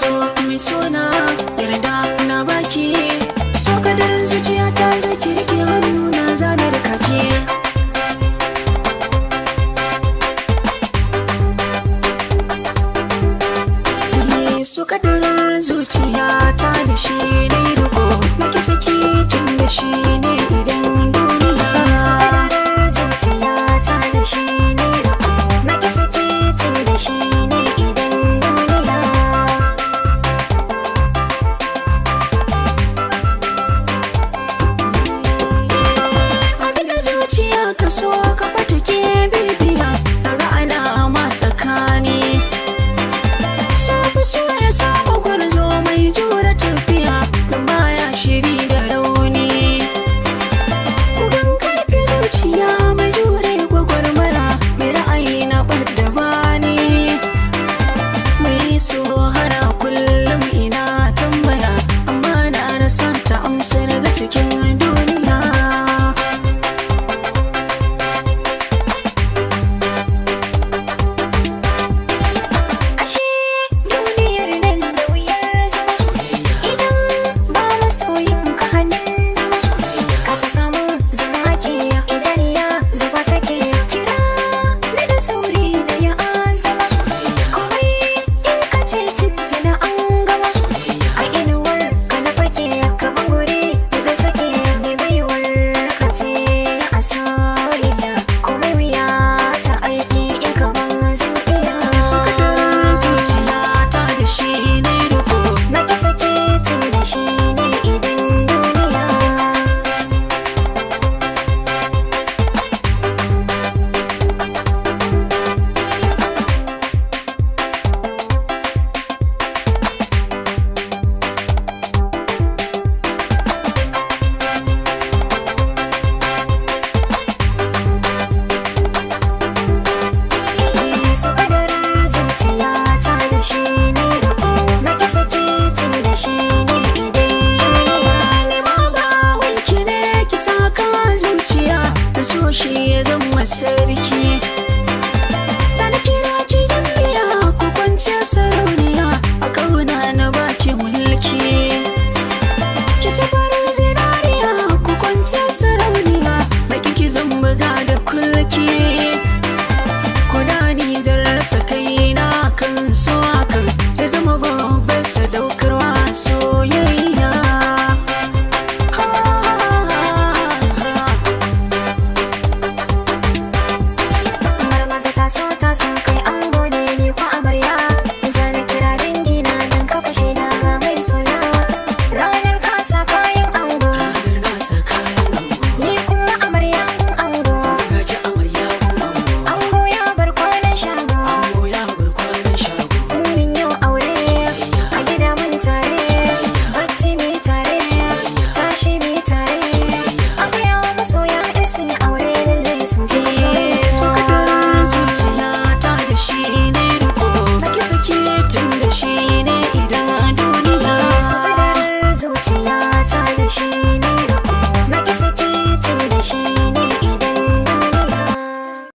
so mai suna yarda na baki, so kadar zuciya ta zo ki rike hannu na zanar kake. So kadar zuciya ta da shi ne riko, na ki saki tun da shi ne idan duniya. So kadar zuciya ta da shi ne riko, na ki saki tun da shi ne idan duniya. Abinda zuciya ka so ka fata ke bibiya, daga alama tsakani. So ya samu gwarzo mai jura tafiya, da baya shiri da rauni. Kugan karfi zuciya mai jure gwagwarmaya, mai ra'ayi na ɓadda bani. Mai so hara kullum ina tambaya, amma na rasa ta amsa daga cikin